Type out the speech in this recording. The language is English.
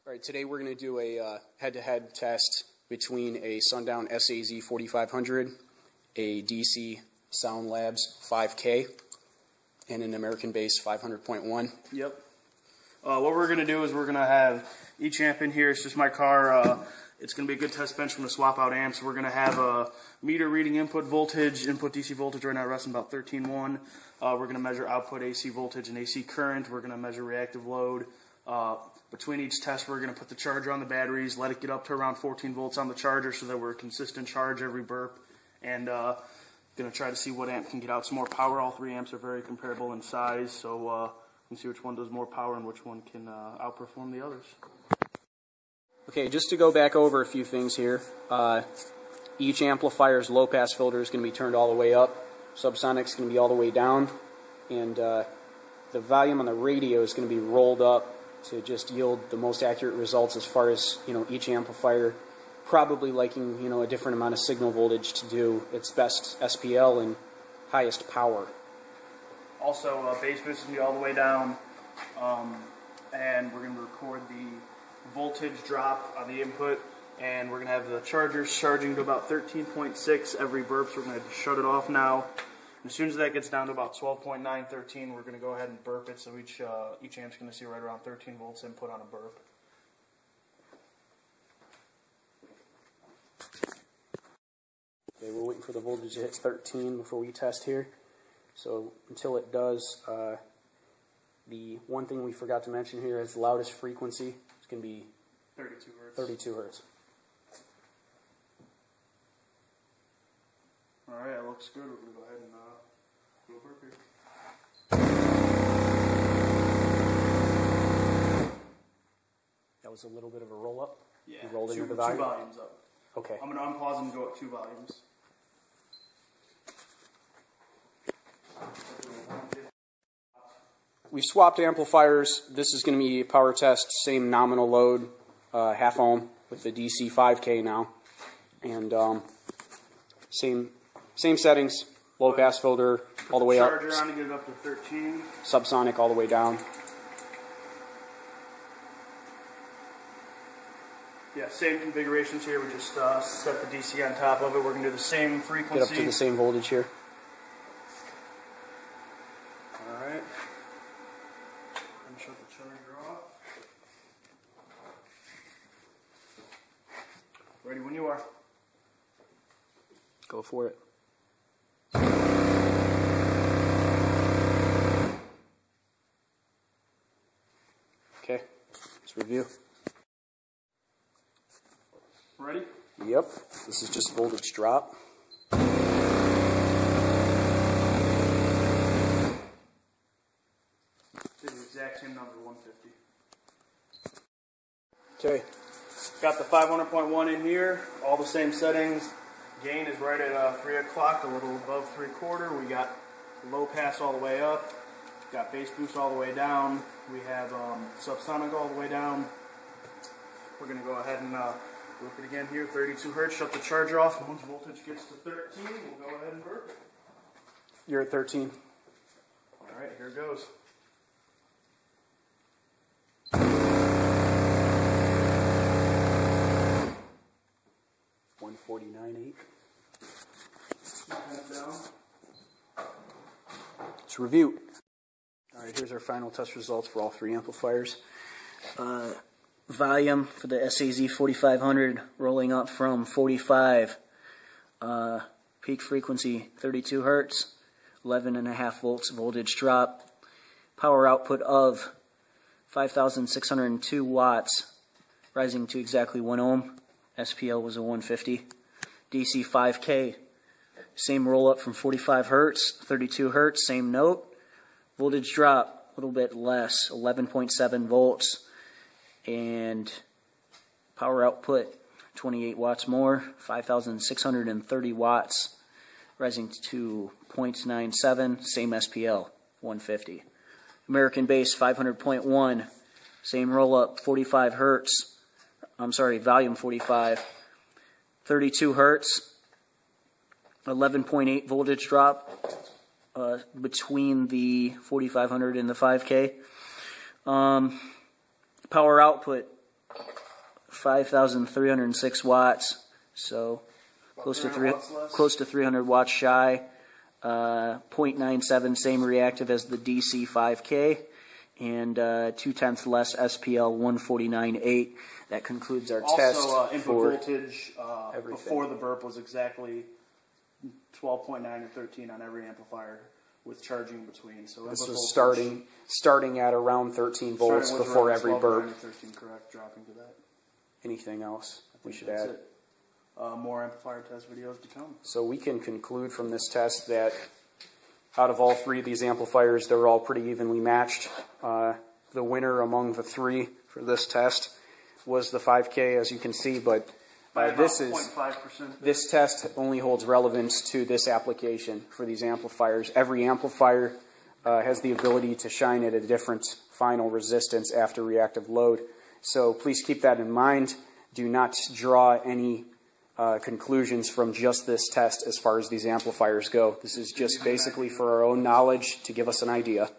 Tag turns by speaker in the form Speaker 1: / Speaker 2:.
Speaker 1: All right, today we're going to do a head-to-head test between a Sundown SAZ4500, a DC SAZ45K, and an American Bass 500.1.
Speaker 2: Yep. What we're going to do is we're going to have each amp in here. It's just my car. It's going to be a good test bench from the swap out amps. We're going to have a meter reading input voltage, input DC voltage right now resting about 13.1. We're going to measure output AC voltage and AC current. We're going to measure reactive load. Between each test, we're going to put the charger on the batteries, let it get up to around 14 volts on the charger so that we're a consistent charge every burp, and going to try to see what amp can get out some more power. All three amps are very comparable in size, so we can see which one does more power and which one can outperform the others.
Speaker 1: Okay, just to go back over a few things here, each amplifier's low-pass filter is going to be turned all the way up, subsonic's going to be all the way down, and the volume on the radio is going to be rolled up to just yield the most accurate results as far as, each amplifier probably liking, a different amount of signal voltage to do its best SPL and highest power.
Speaker 2: Also, bass boost is going to be all the way down, and we're going to record the voltage drop on the input, and we're going to have the chargers charging to about 13.6 every burp, so we're going to shut it off now. As soon as that gets down to about 12.9, 13, we're going to go ahead and burp it, so each amp's going to see right around 13 volts input on a burp.
Speaker 1: Okay, we're waiting for the voltage to hit 13 before we test here. So until it does, the one thing we forgot to mention here is the loudest frequency. It's going to be
Speaker 2: 32 hertz.
Speaker 1: 32 hertz.
Speaker 2: Alright, that looks good. We're going to go ahead and go burp here.
Speaker 1: That was a little bit of a roll up?
Speaker 2: Yeah,
Speaker 1: you rolled into the
Speaker 2: two
Speaker 1: volume?
Speaker 2: volumes up.
Speaker 1: Okay.
Speaker 2: I'm going to unpause and go up 2 volumes.
Speaker 1: We've swapped amplifiers. This is going to be a power test, same nominal load, half ohm with the DC5K now. And same settings, low pass filter all the way up.
Speaker 2: Charger on to get it up to 13.
Speaker 1: Subsonic all the way down.
Speaker 2: Yeah, same configurations here. We just set the DC on top of it. We're going to do the same frequency.
Speaker 1: Get up to the same voltage here.
Speaker 2: Alright. And shut the charger off. Ready when you are.
Speaker 1: Go for it. Okay, let's review.
Speaker 2: Ready?
Speaker 1: Yep, this is just voltage drop.
Speaker 2: Did the exact same number, 150.
Speaker 1: Okay.
Speaker 2: Got the 500.1 in here, all the same settings. Gain is right at 3 o'clock, a little above 3/4. We got low pass all the way up. Got bass boost all the way down. We have subsonic all the way down. We're going to go ahead and whip it again here, 32 hertz. Shut the charger off. Once voltage gets to 13, we'll go ahead and burp it.
Speaker 1: You're at 13.
Speaker 2: All right, here it goes.
Speaker 1: $149.8. Let's review. All right, here's our final test results for all 3 amplifiers.
Speaker 3: Volume for the SAZ4500 rolling up from 45. Peak frequency 32 hertz, 11.5 volts voltage drop. Power output of 5,602 watts, rising to exactly 1 ohm. SPL was a 150. DC5K, same roll up from 45 hertz, 32 hertz, same note. Voltage drop, a little bit less, 11.7 volts. And power output, 28 watts more, 5,630 watts, rising to 0.97, same SPL, 150. American Bass 500.1, same roll up, 45 hertz, volume 45, 32 hertz, 11.8 voltage drop between the 4500 and the 5K. Power output 5,306 watts, so close to 300 watts shy. 0.97 same reactive as the DC5K, and 0.2 less SPL 149.8. That concludes our test.
Speaker 2: Also, input
Speaker 3: for
Speaker 2: voltage before the burp was exactly 12.9 and 13 on every amplifier with charging in between. So
Speaker 1: this was starting at around 13 volts before every burp.
Speaker 2: 13, correct, dropping to that.
Speaker 1: Anything else we should add?
Speaker 2: It. More amplifier test videos to come.
Speaker 1: So we can conclude from this test that out of all three of these amplifiers, they're all pretty evenly matched. The winner among the three for this test was the 5K, as you can see, but this test only holds relevance to this application for these amplifiers. Every amplifier has the ability to shine at a different final resistance after reactive load. So please keep that in mind. Do not draw any conclusions from just this test as far as these amplifiers go. This is just basically for our own knowledge to give us an idea.